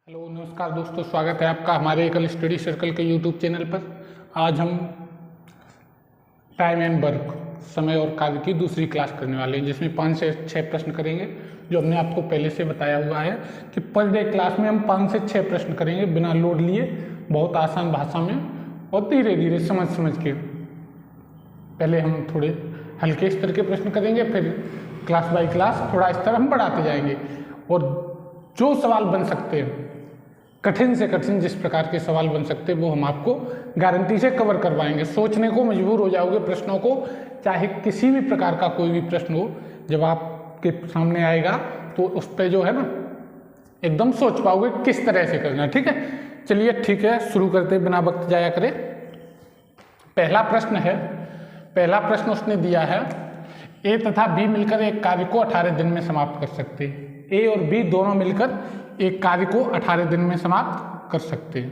Hello नमस्कार दोस्तों, स्वागत है आपका हमारे एकल स्टडी सर्कल के यूट्यूब चैनल पर। आज हम टाइम एंड वर्क, समय और कार्य की दूसरी क्लास करने वाले हैं, जिसमें 5 से 6 प्रश्न करेंगे। जो हमने आपको पहले से बताया हुआ है कि पर डे क्लास में हम 5 से 6 प्रश्न करेंगे बिना लोड लिए, बहुत आसान भाषा में और धीरे धीरे समझ के। पहले हम थोड़े हल्के स्तर के प्रश्न करेंगे, फिर क्लास बाय क्लास थोड़ा स्तर हम बढ़ाते जाएंगे और जो सवाल बन सकते हैं, कठिन से कठिन जिस प्रकार के सवाल बन सकते हैं, वो हम आपको गारंटी से कवर करवाएंगे। सोचने को मजबूर हो जाओगे प्रश्नों को, चाहे किसी भी प्रकार का कोई भी प्रश्न हो, जब आपके सामने आएगा तो उस पर जो है ना एकदम सोच पाओगे किस तरह से करना है। ठीक है, चलिए ठीक है, शुरू करते बिना वक्त जाया करें। पहला प्रश्न उसने दिया है, ए तथा बी मिलकर एक कार्य को 18 दिन में समाप्त कर सकते हैं। ए और बी दोनों मिलकर एक कार्य को 18 दिन में समाप्त कर सकते हैं।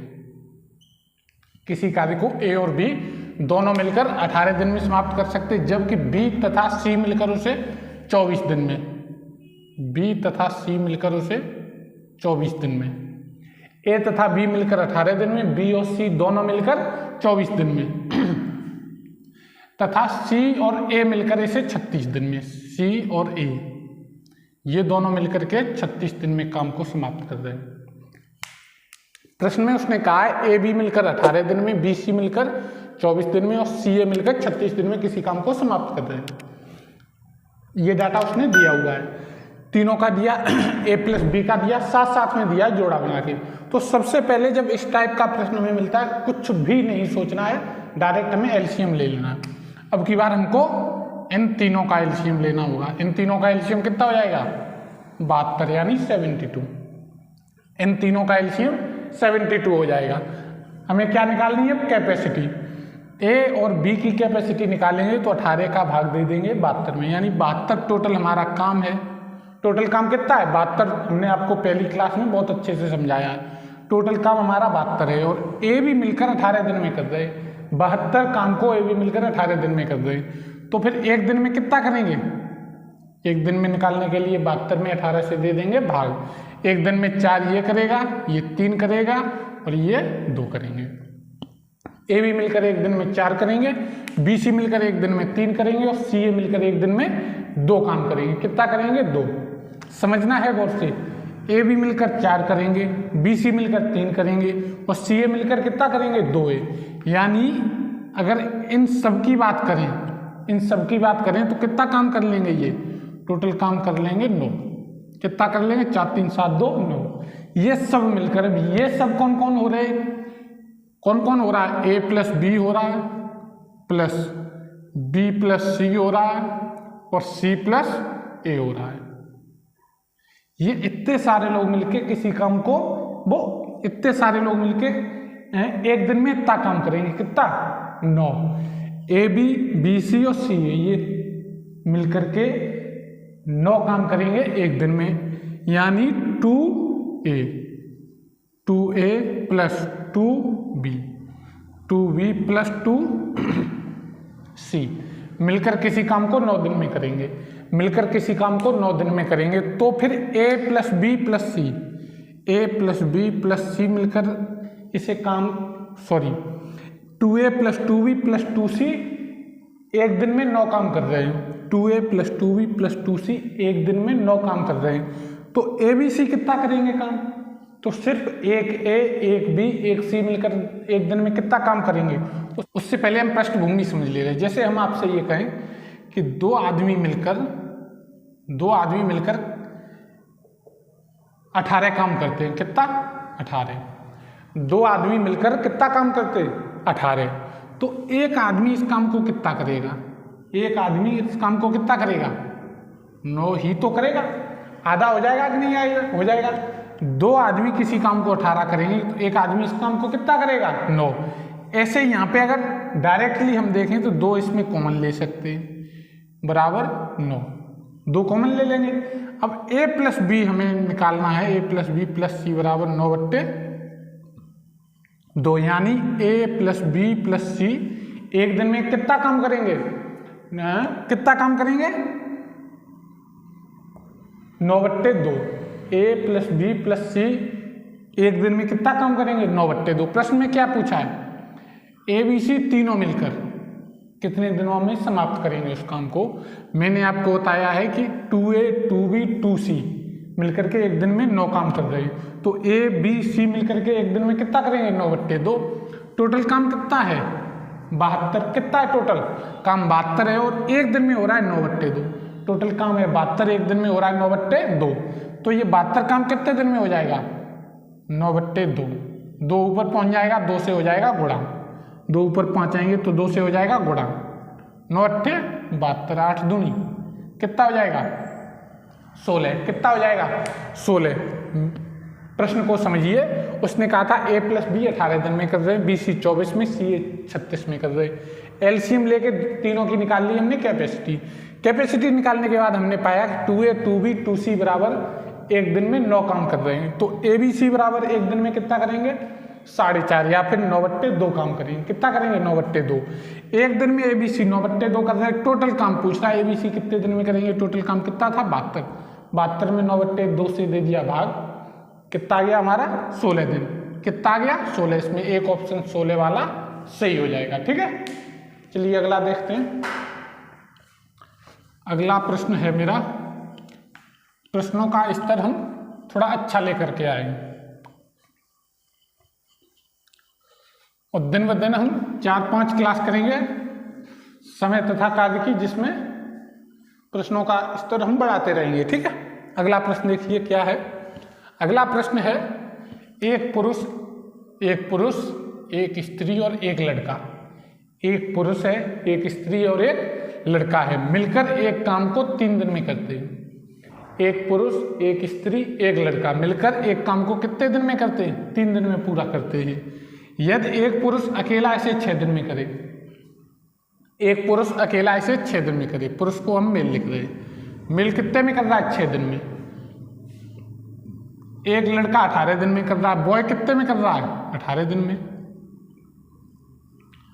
किसी कार्य को ए और बी दोनों मिलकर 18 दिन में समाप्त कर सकते हैं, जबकि बी तथा सी मिलकर उसे 24 दिन में, बी तथा सी मिलकर उसे 24 दिन में। ए तथा बी मिलकर 18 दिन में, बी और सी दोनों मिलकर 24 दिन में तथा सी और ए मिलकर इसे 36 दिन में। सी और ए ये दोनों मिलकर के 36 दिन में काम को समाप्त कर दें। प्रश्न में उसने कहा है ए बी मिलकर 18 दिन में, बी सी मिलकर 24 दिन में और सी ए मिलकर 36 दिन में किसी काम को समाप्त कर दें। ये डाटा उसने दिया हुआ है, तीनों का दिया, ए प्लस बी का दिया, साथ साथ में दिया जोड़ा बना के। तो सबसे पहले जब इस टाइप का प्रश्न हमें मिलता है, कुछ भी नहीं सोचना है, डायरेक्ट हमें एलसीएम ले लेना है। अब की बार हमको इन तीनों का एलसीएम लेना होगा। इन तीनों का एलसीएम कितना हो जाएगा? 72 यानी 72। इन तीनों का एलसीएम 72 हो जाएगा। हमें क्या निकालनी है? कैपेसिटी। ए और बी की कैपेसिटी निकालेंगे तो 18 का भाग दे देंगे 72 में, यानी 72 टोटल हमारा काम है। टोटल काम कितना है? 72। हमने आपको पहली क्लास में बहुत अच्छे से समझाया है। टोटल काम हमारा 72 है और ए भी मिलकर 18 दिन में कर दे। 72 काम को ए भी मिलकर 18 दिन में कर दे, तो फिर एक दिन में कितना करेंगे? एक दिन में निकालने के लिए 72 में 18 से दे देंगे भाग। एक दिन में 4 ये करेगा, ये 3 करेगा और ये 2 करेंगे। ए बी मिलकर एक दिन में 4 करेंगे, बी सी मिलकर एक दिन में 3 करेंगे और सी ए मिलकर एक दिन में 2 काम करेंगे। कितना करेंगे? 2। समझना है गौर से। ए बी मिलकर 4 करेंगे, बी सी मिलकर 3 करेंगे और सी ए मिलकर कितना करेंगे? 2 ए। यानी अगर इन सब की बात करें तो कितना काम कर लेंगे? ये टोटल काम कर लेंगे 9। कितना कर लेंगे? 4 3 7 2 9। ये सब मिलकर, अब ये सब कौन कौन हो रहे हैं? कौन कौन हो रहा है? ए प्लस बी हो रहा है, प्लस बी प्लस सी हो रहा है और सी प्लस ए हो रहा है। ये इतने सारे लोग मिलके किसी काम को, वो इतने सारे लोग मिलके एक दिन में इतना काम करेंगे। कितना? 9। ए बी, बी सी और सी ए ये मिलकर के 9 काम करेंगे एक दिन में, यानी 2A plus 2B, 2B plus 2C मिलकर किसी काम को 9 दिन में करेंगे। तो फिर A plus B plus C मिलकर इसे काम 2A plus 2B plus 2C एक दिन में 9 काम कर रहे हैं। 2A plus 2B plus 2C एक दिन में 9 काम कर रहे हैं। तो A B C कितना करेंगे काम? तो सिर्फ एक A, एक B, एक C मिलकर एक दिन में कितना काम करेंगे? उससे पहले हम पृष्ठभूमि समझ ले रहे हैं। जैसे हम आपसे ये कहें कि दो आदमी मिलकर 18 काम करते हैं। कितना? 18। 2 आदमी मिलकर कितना काम करते हैं? 18। तो एक आदमी इस काम को कितना करेगा? 9 ही तो करेगा। आधा हो जाएगा कि नहीं आएगा? हो जाएगा। 2 आदमी किसी काम को 18 करेंगे तो एक आदमी इस काम को कितना करेगा? 9। ऐसे यहाँ पे अगर डायरेक्टली हम देखें तो 2 इसमें कॉमन ले सकते हैं, बराबर 9। 2 कॉमन ले लेंगे। अब A प्लस बी हमें निकालना है। A प्लस बी प्लस सी बराबर 9/2, यानी A प्लस बी प्लस सी एक दिन में कितना काम करेंगे? 9/2। A प्लस बी प्लस सी एक दिन में कितना काम करेंगे 9/2। प्रश्न में क्या पूछा है, ABC तीनों मिलकर कितने दिनों में समाप्त करेंगे उस काम को। मैंने आपको बताया है कि 2A 2B 2C मिलकर के एक दिन में 9 काम कर रहे हैं, तो ABC मिलकर के एक दिन में कितना करेंगे 9/2। टोटल काम कितना है 72। कितना है टोटल काम 72 है और एक दिन में हो रहा है 9/2। टोटल काम है 72, एक दिन में हो रहा है 9/2। तो ये 72 काम कितने दिन में हो जाएगा 9/2। 2 ऊपर पहुंच जाएगा, 2 से हो जाएगा गुणा, 2 ऊपर पहुंचाएंगे तो 2 से हो जाएगा गुणा, 9/8 72, 8 दूनी कितना हो जाएगा 16। कितना हो जाएगा 16। प्रश्न को समझिए, उसने कहा था A+B 18 दिन में कर रहे, BC 24 में, CA 36 में कर रहे। एलसीएम लेके तीनों की निकाल ली हमने कैपेसिटी निकालने के बाद हमने पाया कि 2A 2B 2C बराबर एक दिन में 9 काम कर रहे हैं, तो ABC बराबर एक दिन में कितना करेंगे 4.5 या फिर 9/2 काम करेंगे। कितना करेंगे 9/2। एक दिन में ABC 9/2 कर रहे हैं। टोटल काम पूछ रहा है ABC कितने दिन में करेंगे। टोटल काम कितना था 72, 72 में 9/2 से दे दिया भाग, कितना आ गया हमारा 16 दिन। कितना आ गया 16। इसमें एक ऑप्शन 16 वाला सही हो जाएगा। ठीक है, चलिए अगला देखते हैं। अगला प्रश्न है मेरा, प्रश्नों का स्तर हम थोड़ा अच्छा लेकर के आएंगे और दिन ब दिन हम 4-5 क्लास करेंगे समय तथा कार्य की, जिसमें प्रश्नों का स्तर हम बढ़ाते रहेंगे। ठीक है, अगला प्रश्न देखिए क्या है। अगला प्रश्न है, एक पुरुष एक स्त्री और एक लड़का। एक पुरुष है, एक स्त्री और एक लड़का है, मिलकर एक काम को 3 दिन में करते हैं। एक पुरुष एक स्त्री एक लड़का मिलकर एक काम को कितने दिन में करते हैं 3 दिन में पूरा करते हैं। यदि एक पुरुष अकेला इसे 6 दिन में करे, एक पुरुष अकेला इसे 6 दिन में करे, पुरुष को हम मेल लिख रहे हैं, मेल कितने में कर रहा है 6 दिन में। एक लड़का 18 दिन में कर रहा है, बॉय कितने में कर रहा है 18 दिन में,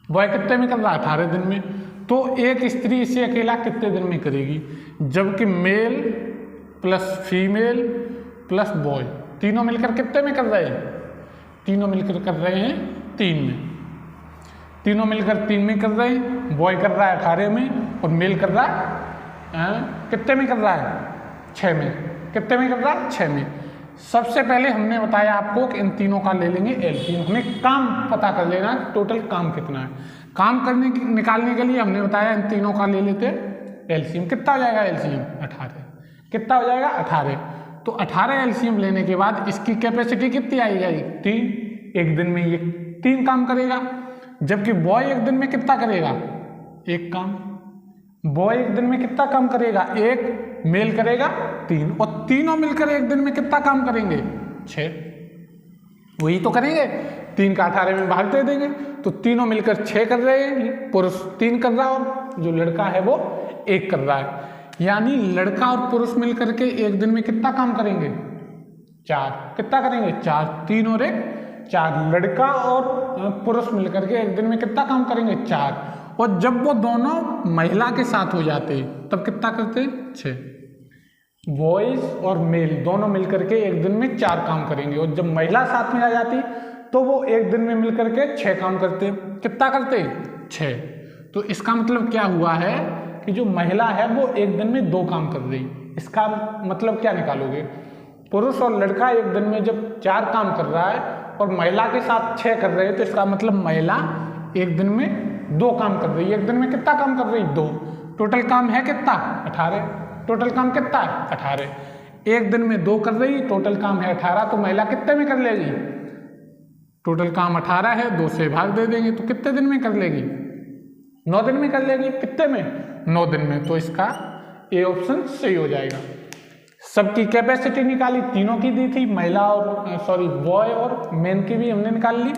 बॉय कितने में कर रहा है 18 दिन में। तो एक स्त्री इसे अकेला कितने दिन में करेगी, जबकि male plus female plus boy तीनों मिलकर कितने में कर रहे हैं, तीनों मिलकर कर रहे हैं 3 में, तीनों मिलकर 3 में कर रहे हैं। बॉय कर रहा है 18 में और मेल कर रहा है कितने में कर रहा है 6 में। कितने में कर रहा है 6 में। सबसे पहले हमने बताया आपको कि इन तीनों का ले लेंगे एलसीएम, हमें काम पता कर लेना है टोटल काम कितना है। काम करने निकालने के लिए हमने बताया इन तीनों का ले लेते एलसीएम। कितना हो जाएगा एलसीएम 18। कितना हो जाएगा 18। तो 18 एलसीएम लेने के बाद इसकी कैपेसिटी कितनी आई जाएगी 3। एक दिन में ये 3 काम करेगा, जबकि बॉय एक दिन में कितना करेगा 1 काम। बॉय एक दिन में कितना काम करेगा 1, मेल करेगा 3, और तीनों मिलकर एक दिन में कितना काम करेंगे 6। वही तो करेंगे, 3 का 18 में भाग दे देंगे, तो तीनों मिलकर 6 कर रहे हैं, पुरुष 3 कर रहा है और जो लड़का है वो 1 कर रहा है। यानी लड़का और पुरुष मिलकर के एक दिन में कितना काम करेंगे 4। कितना करेंगे 4, 3 और 1 4। लड़का और पुरुष मिलकर के एक दिन में कितना काम करेंगे 4, और जब वो दोनों महिला के साथ हो जाते तब कितना करते 6। बॉयज और मेल दोनों मिलकर के एक दिन में 4 काम करेंगे, और जब महिला साथ में आ जाती तो वो एक दिन में मिलकर के 6 काम करते। कितना करते 6। तो इसका मतलब क्या हुआ है कि जो महिला है वो एक दिन में 2 काम कर रही। इसका मतलब क्या निकालोगे, पुरुष और लड़का एक दिन में जब 4 काम कर रहा है और महिला के साथ 6 कर रहे हैं, तो इसका मतलब महिला एक दिन में 2 काम कर रही है। एक दिन में कितना काम कर रही 2। टोटल काम है कितना 18। टोटल काम कितना है 18। एक दिन में 2 कर रही, टोटल काम है 18, तो महिला कितने में कर लेगी, टोटल काम 18 है, 2 से भाग दे देंगे तो कितने दिन में कर लेगी 9 दिन में कर लेगी। कितने में 9 दिन में। तो इसका ए ऑप्शन सही हो जाएगा। सबकी कैपेसिटी निकाली, तीनों की दी थी, महिला और बॉय और मैन की भी हमने निकाल ली,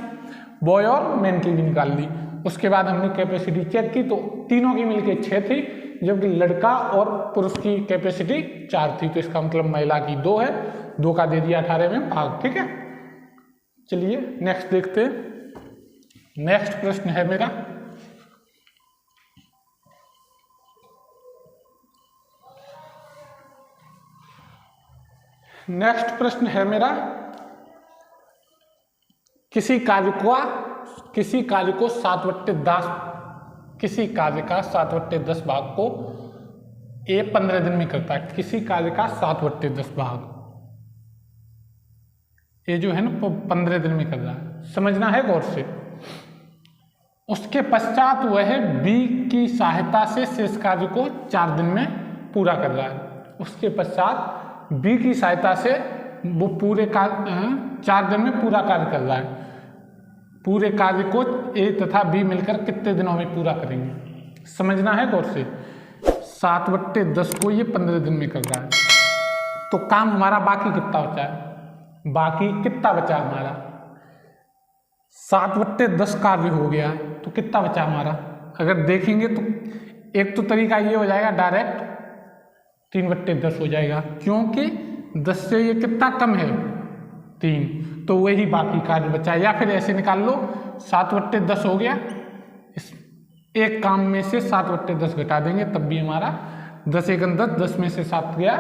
बॉय और मैन की भी निकाल ली। उसके बाद हमने कैपेसिटी चेक की तो तीनों की मिलके 6 थी, जबकि लड़का और पुरुष की कैपेसिटी 4 थी, तो इसका मतलब महिला की 2 है, 2 का दे दिया 18 में भाग। ठीक है, चलिए नेक्स्ट देखते हैं। नेक्स्ट प्रश्न है मेरा, नेक्स्ट प्रश्न है मेरा, किसी कार्य को 7/10 किसी कार्य का 7/10 भाग को ए 15 दिन में करता है। किसी कार्य का 7/10 भाग ये जो है ना 15 दिन में कर रहा है, समझना है गौर से। उसके पश्चात वह बी की सहायता से शेष कार्य को 4 दिन में पूरा कर रहा है। उसके पश्चात बी की सहायता से वो पूरे कार्य 4 दिन में पूरा कार्य कर रहा है। पूरे कार्य को ए तथा बी मिलकर कितने दिनों में पूरा करेंगे, समझना है गौर से। 7/10 को ये 15 दिन में कर रहा है, तो काम हमारा बाकी कितना बचा है, बाकी कितना बचा हमारा 7/10 कार्य हो गया, तो कितना बचा हमारा। अगर देखेंगे तो एक तो तरीका ये हो जाएगा, डायरेक्ट 3/10 हो जाएगा, क्योंकि 10 से ये कितना कम है 3, तो वही बाकी कार्य बचा। या फिर ऐसे निकाल लो 7/10 हो गया, इस एक काम में से 7/10 घटा देंगे तब भी हमारा 10 × 10, 10 में से 7 गया,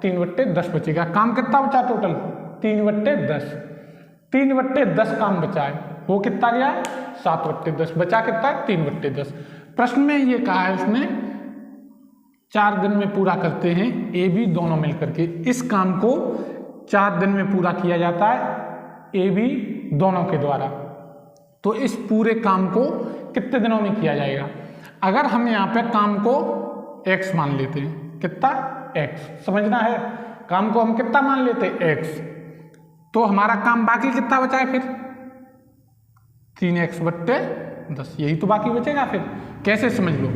3/10 बचेगा। काम कितना बचा टोटल 3/10, 3/10 काम बचा है, वो कितना गया 7/10, बचा कितना 3/10। प्रश्न में ये कहा है उसने 4 दिन में पूरा करते हैं ए बी दोनों मिलकर के। इस काम को 4 दिन में पूरा किया जाता है ए बी दोनों के द्वारा, तो इस पूरे काम को कितने दिनों में किया जाएगा। अगर हम यहाँ पे काम को x मान लेते हैं, कितना x, समझना है, काम को हम कितना मान लेते हैं x, तो हमारा काम बाकी कितना बचा है फिर 3x/10, यही तो बाकी बचेगा। फिर कैसे समझ लो,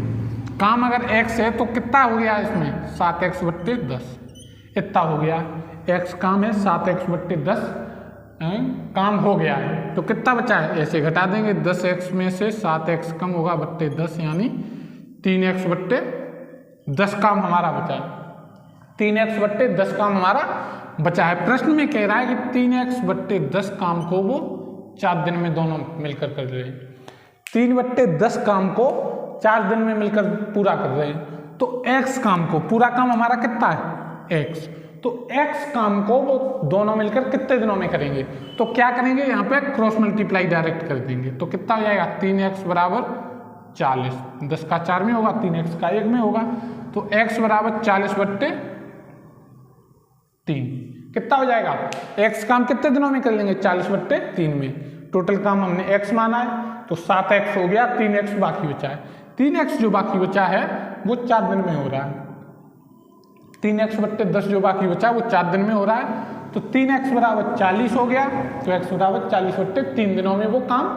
काम अगर x है तो कितना हो गया इसमें 7x/10, इतना हो गया, x काम है 7x/10 काम हो गया है, तो कितना बचा है ऐसे घटा देंगे, 10x में से 7x कम होगा बट्टे 10, यानी 3x/10 काम हमारा बचा है, 3x/10 काम हमारा बचा है। प्रश्न में कह रहा है कि 3x/10 काम को वो 4 दिन में दोनों मिलकर कर रहे हैं, 3/10 काम को 4 दिन में मिलकर पूरा कर रहे हैं, तो x काम को, पूरा काम हमारा कितना है x, तो x काम को वो दोनों मिलकर कितने दिनों में करेंगे, तो क्या करेंगे यहाँ पे क्रॉस मल्टीप्लाई डायरेक्ट कर देंगे, तो कितना हो जाएगा 3x = 40, 10 का 4 में होगा, 3x का 1 में होगा, तो x = 40/3, कितना हो जाएगा, x काम कितने दिनों में कर लेंगे 40/3 में। टोटल काम हमने x माना है, तो 7x हो गया, 3x बाकी बचा है, 3x जो बाकी बचा है वो 4 दिन में हो रहा है, 3x/10 जो बाकी बचा वो 4 दिन में हो रहा है, तो 3x = 40 हो गया, तो x = 40/3 दिनों में वो काम,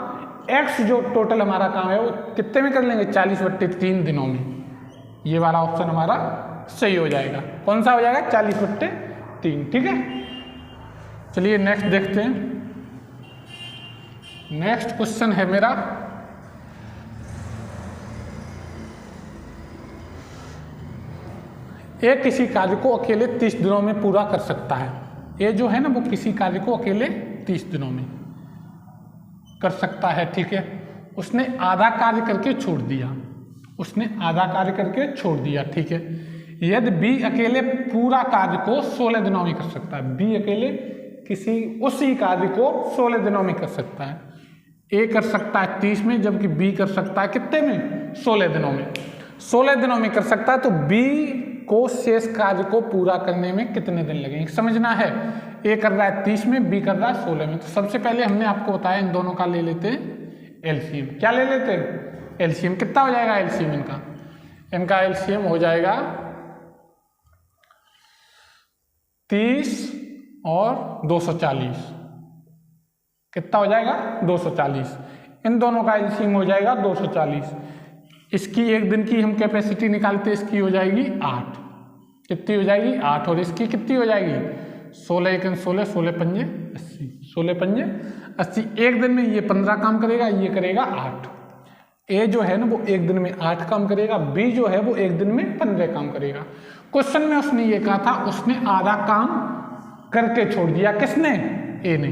x जो टोटल हमारा काम है वो कितने में कर लेंगे 40/3 दिनों में। ये वाला ऑप्शन हमारा सही हो जाएगा, कौन सा हो जाएगा 40/3, ठीक है। चलिए नेक्स्ट देखते हैं। नेक्स्ट क्वेश्चन है मेरा, ये किसी कार्य को अकेले 30 दिनों में पूरा कर सकता है। ये जो है ना वो किसी कार्य को अकेले 30 दिनों में कर सकता है, ठीक है। उसने आधा कार्य करके छोड़ दिया, उसने आधा कार्य करके छोड़ दिया, ठीक है। यदि बी अकेले पूरा कार्य को 16 दिनों में कर सकता है, बी अकेले उसी कार्य को 16 दिनों में कर सकता है। ए कर सकता है 30 में, जबकि बी कर सकता है कितने में 16 दिनों में, 16 दिनों में कर सकता है, तो बी को शेष कार्य को पूरा करने में कितने दिन लगेंगे, समझना है। ए कर रहा है 30 में, बी कर रहा है 16 में, तो सबसे पहले हमने आपको बताया इन दोनों का ले लेते हैं एलसीएम। क्या ले लेते हैं एलसीएम, कितना हो जाएगा एलसीएम इनका एलसीएम हो जाएगा 30 और 240, कितना हो जाएगा 240, इन दोनों का एलसीएम हो जाएगा 240। इसकी एक दिन की हम कैपेसिटी निकालते, इसकी हो जाएगी 8, कितनी हो जाएगी 8, और इसकी कितनी हो जाएगी 16 × 16, 16 × 5 80, 16 × 5 80। एक दिन में ये 15 काम करेगा, ये करेगा 8। ए जो है ना वो एक दिन में 8 काम करेगा, बी जो है वो एक दिन में 15 काम करेगा। क्वेश्चन में उसने ये कहा था उसने आधा काम करके छोड़ दिया, किसने ए ने।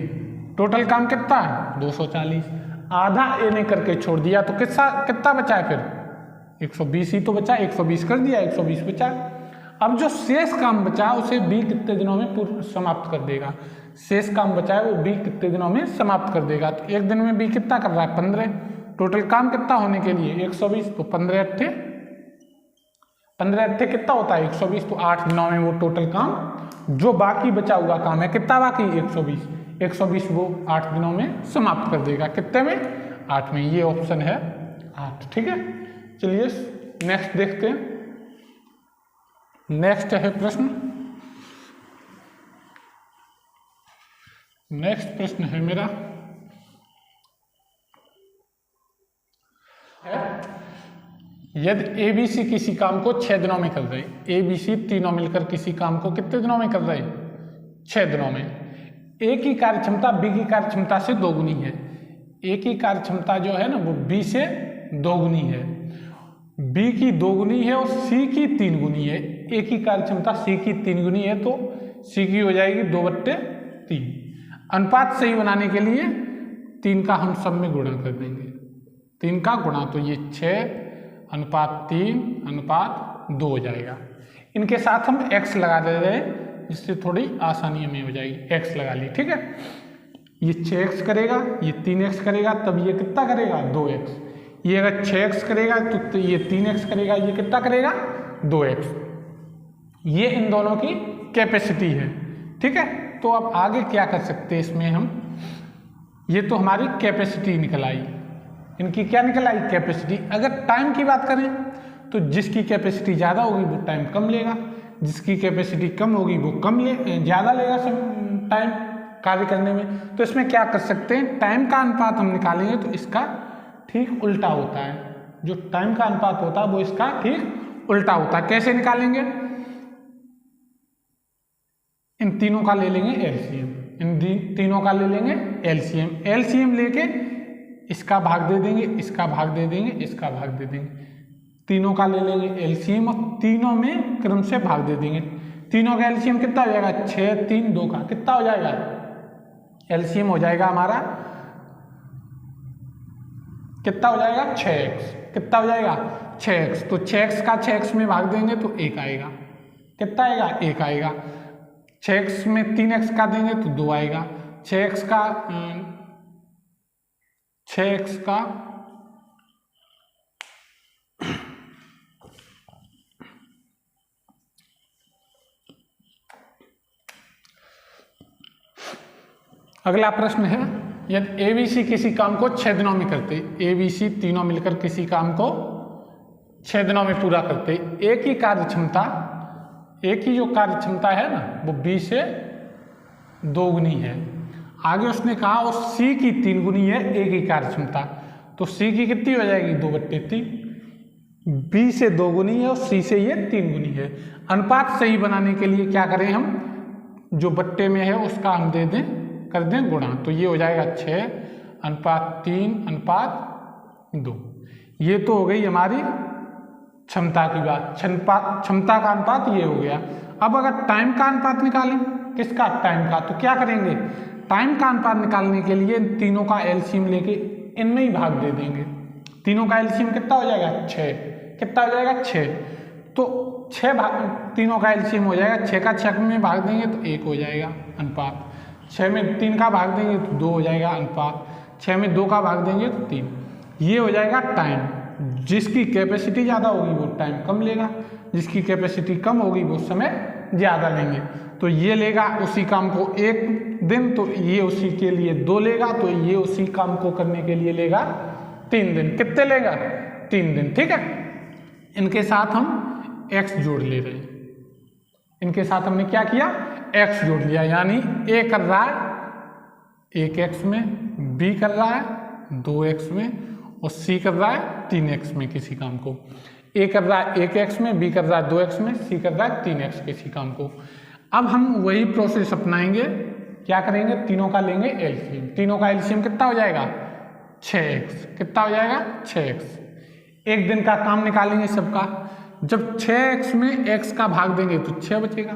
टोटल काम कितना है 240, आधा ए ने करके छोड़ दिया, तो कितना बचा है फिर 120 ही तो बचा, 120 कर दिया, 120 बचा। अब जो शेष काम बचा उसे बी कितने दिनों में समाप्त कर देगा, शेष काम बचा है वो बी कितने दिनों में समाप्त कर देगा। तो एक दिन में बी कितना कर रहा है 15, टोटल काम कितना होने के लिए 120, तो 15 अट्ठे कितना होता है 120, तो 8 दिनों में वो टोटल काम जो बाकी बचा हुआ काम है कितना बाकी 120 वो 8 दिनों में समाप्त कर देगा। कितने में 8 में, ये ऑप्शन है 8। ठीक है, चलिए नेक्स्ट देखते हैं। नेक्स्ट है प्रश्न, नेक्स्ट प्रश्न है मेरा यदि ABC किसी काम को 6 दिनों में कर रहे, ABC तीनों मिलकर किसी काम को कितने दिनों में कर रहे 6 दिनों में। A की कार्य क्षमता B की कार्य क्षमता से दोगुनी है। A की कार्य क्षमता जो है ना वो B से दोगुनी है, B की दोगुनी है और C की 3 गुनी है। A की कार्य क्षमता C की 3 गुनी है तो C की हो जाएगी 2/3। अनुपात सही बनाने के लिए 3 का हम सब में गुणा कर देंगे, 3 का गुणा, तो ये 6:3:2 हो जाएगा। इनके साथ हम x लगा दे रहे हैं जिससे थोड़ी आसानी हमें हो जाएगी, x लगा ली। ठीक है, ये 6x करेगा, ये 3x करेगा, तब ये कितना करेगा 2x। ये अगर 6x करेगा तो ये 3x करेगा, ये कितना करेगा 2x। ये इन दोनों की कैपेसिटी है। ठीक है, तो अब आगे क्या कर सकते हैं इसमें हम, ये तो हमारी कैपेसिटी निकल आई, इनकी क्या निकल आई कैपेसिटी। अगर टाइम की बात करें तो जिसकी कैपेसिटी ज़्यादा होगी वो टाइम कम लेगा, जिसकी कैपेसिटी कम होगी वो ज़्यादा लेगा टाइम कार्य करने में। तो इसमें क्या कर सकते हैं, टाइम का अनुपात हम निकालेंगे तो इसका ठीक उल्टा होता है, जो टाइम का अनुपात होता है वो इसका ठीक उल्टा होता है। कैसे निकालेंगे, इन तीनों का ले लेंगे एलसीएम, इन तीनों का ले लेंगे एलसीएम, एलसीएम लेके इसका भाग दे देंगे, इसका भाग दे देंगे, इसका भाग दे देंगे, तीनों का ले लेंगे एलसीएम और तीनों में क्रम से भाग दे देंगे। तीनों का एलसीएम कितना हो जाएगा 6, 3, 2 का कितना हो जाएगा एलसीएम हो जाएगा हमारा कितना हो जाएगा 6x, कितना हो जाएगा 6x। तो 6x का 6x में भाग देंगे तो 1 आएगा, कितना आएगा 1 आएगा। 6x में 3x का देंगे तो 2 आएगा, 6x का अगला प्रश्न है, यदि ABC किसी काम को 6 दिनों में करते, ABC तीनों मिलकर किसी काम को 6 दिनों में पूरा करते, A की कार्य क्षमता, A की जो कार्य क्षमता है ना वो B से 2 गुनी है। आगे उसने कहा और C की 3 गुनी है A की कार्य क्षमता, तो C की कितनी हो जाएगी 2/3, B से 2 गुनी है और C से ये 3 गुनी है। अनुपात सही बनाने के लिए क्या करें हम, जो बट्टे में है उसका हम कर दें गुणा, तो ये हो जाएगा 6:3:2। ये तो हो गई हमारी क्षमता की बात, क्षमता का अनुपात ये हो गया। अब अगर टाइम का अनुपात निकालें, किसका टाइम का, तो क्या करेंगे टाइम का अनुपात निकालने के लिए तीनों का एलसीएम लेके इनमें ही भाग दे देंगे। तीनों का एलसीएम कितना हो जाएगा 6, कितना हो जाएगा 6, तो 6 तीनों का एलसीएम हो जाएगा, 6 का 6 में भाग देंगे तो 1 हो जाएगा अनुपात, 6 में 3 का भाग देंगे तो 2 हो जाएगा अनुपात, 6 में 2 का भाग देंगे तो 3। ये हो जाएगा टाइम। जिसकी कैपेसिटी ज़्यादा होगी वो टाइम कम लेगा, जिसकी कैपेसिटी कम होगी वो समय ज़्यादा लेंगे। तो ये लेगा उसी काम को 1 दिन, तो ये उसी के लिए 2 लेगा, तो ये उसी काम को करने के लिए लेगा 3 दिन। कितने लेगा 3 दिन। ठीक है, इनके साथ हम x जोड़ ले रहे हैं, इनके साथ हमने क्या किया x जोड़ लिया, यानी A कर रहा है 1x में, B कर रहा है 2x में और C कर रहा है 3x में किसी काम को। A कर रहा है 1x में, B कर रहा है 2x में, C कर रहा है 3x किसी काम को। अब हम वही प्रोसेस अपनाएंगे, क्या करेंगे तीनों का लेंगे एलसीएम, तीनों का एलसीएम कितना हो जाएगा 6x, कितना हो जाएगा 6x। एक दिन का काम निकालेंगे सबका, जब 6x में x का भाग देंगे तो 6 बचेगा,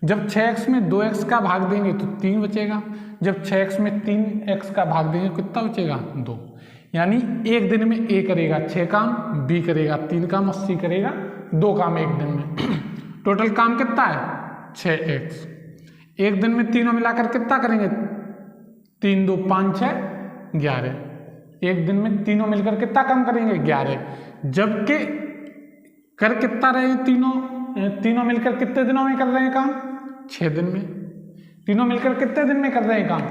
जब 6x में 2x का भाग देंगे तो 3 बचेगा, जब 6x में 3x का भाग देंगे कितना बचेगा 2। यानी एक दिन में A करेगा 6 काम, B करेगा 3 काम और C करेगा 2 काम एक दिन में। टोटल काम कितना है 6x। एक दिन में तीनों मिलाकर कितना करेंगे 3 2 5 6 11। एक दिन में तीनों मिलकर कितना काम करेंगे 11, जबकि कर कितना रहे हैं तीनों मिलकर कितने दिनों में कर रहे हैं काम 6 दिन में। तीनों मिलकर कितने दिन में कर रहे हैं काम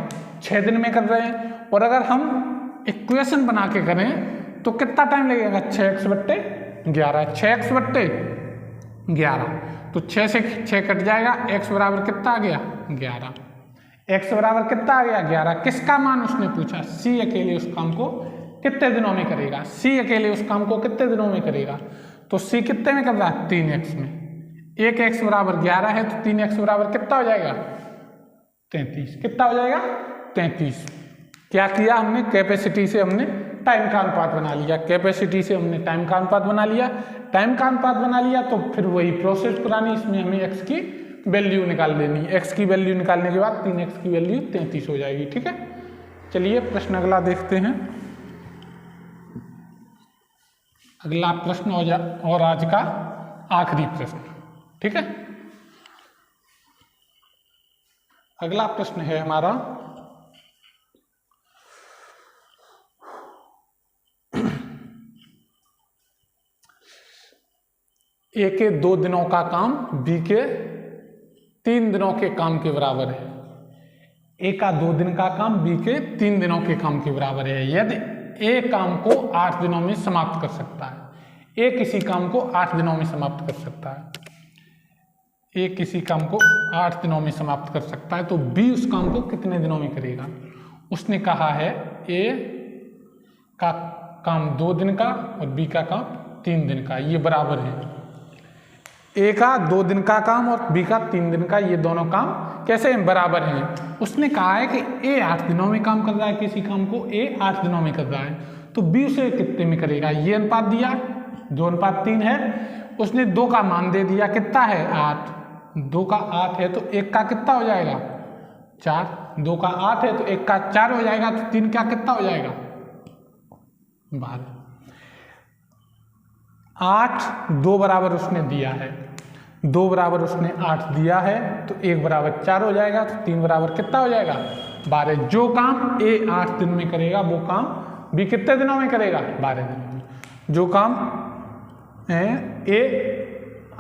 6 दिन में कर रहे हैं। और अगर हम इक्वेशन बना के करें तो कितना टाइम लगेगा 6x बट्टे 11, 6x बट्टे 11, तो 6 से 6 कट जाएगा, x बराबर कितना आ गया 11, x बराबर कितना आ गया 11। किसका मान उसने पूछा, c अकेले उस काम को कितने दिनों में करेगा, c अकेले उस काम को कितने दिनों में करेगा, तो c कितने में कर रहा है 3x में। एक x बराबर 11 है तो 3x बराबर कितना हो जाएगा 33, कितना हो जाएगा 33। क्या किया हमने, कैपेसिटी से हमने टाइम का अनुपात बना लिया, कैपेसिटी से हमने टाइम का अनुपात बना लिया, टाइम का अनुपात बना लिया तो फिर वही प्रोसेस करानी, इसमें हमें x की वैल्यू निकाल देनी, x की वैल्यू निकालने के बाद 3x की वैल्यू 33 हो जाएगी। ठीक है, चलिए प्रश्न अगला देखते हैं। अगला प्रश्न और आज का आखिरी प्रश्न। ठीक है, अगला प्रश्न है हमारा ए के 2 दिनों का काम बी के 3 दिनों के काम के बराबर है। ए का 2 दिन का काम बी के 3 दिनों के काम के बराबर है। यदि ए काम को 8 दिनों में समाप्त कर सकता है, ए किसी काम को 8 दिनों में समाप्त कर सकता है, ए किसी काम को 8 दिनों में समाप्त कर सकता है, तो बी उस काम को कितने दिनों में करेगा। उसने कहा है ए का काम 2 दिन का और बी का काम 3 दिन का, ये बराबर है। ए का 2 दिन का काम और बी का 3 दिन का, ये दोनों काम कैसे हैं, बराबर हैं। उसने कहा है कि ए 8 दिनों में काम कर रहा है, किसी काम को ए 8 दिनों में कर रहा है, तो बी उसे कितने में करेगा। ये अनुपात दिया 2:3 है, उसने 2 का मान दे दिया, कितना है 8, 2 का 8 है तो 1 का कितना हो जाएगा 4, 2 का 8 है तो 1 का 4 हो जाएगा, तो 3 का कितना हो जाएगा 12। 8 2 बराबर उसने दिया है, 2 बराबर उसने 8 दिया है, तो 1 बराबर 4 हो जाएगा, तो 3 बराबर कितना हो जाएगा 12। जो काम ए 8 दिन में करेगा वो काम बी कितने दिनों में करेगा 12 दिनों में। जो काम ए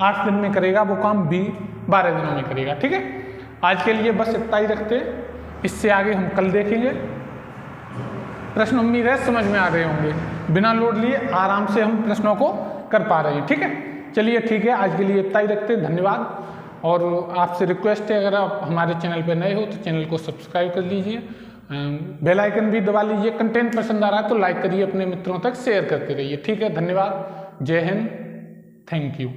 8 दिन में करेगा वो काम बी 12 दिनों में करेगा। ठीक है, आज के लिए बस इतना ही रखते, इससे आगे हम कल देखेंगे। प्रश्न उम्मीद है समझ में आ रहे होंगे, बिना लोड लिए आराम से हम प्रश्नों को कर पा रहे हैं। ठीक है, चलिए ठीक है, आज के लिए इतना ही रखते, धन्यवाद। और आपसे रिक्वेस्ट है, अगर आप हमारे चैनल पर नए हो तो चैनल को सब्सक्राइब कर लीजिए, बेल आइकन भी दबा लीजिए। कंटेंट पसंद आ रहा है तो लाइक करिए, अपने मित्रों तक शेयर करते रहिए। ठीक है, धन्यवाद, जय हिंद, थैंक यू।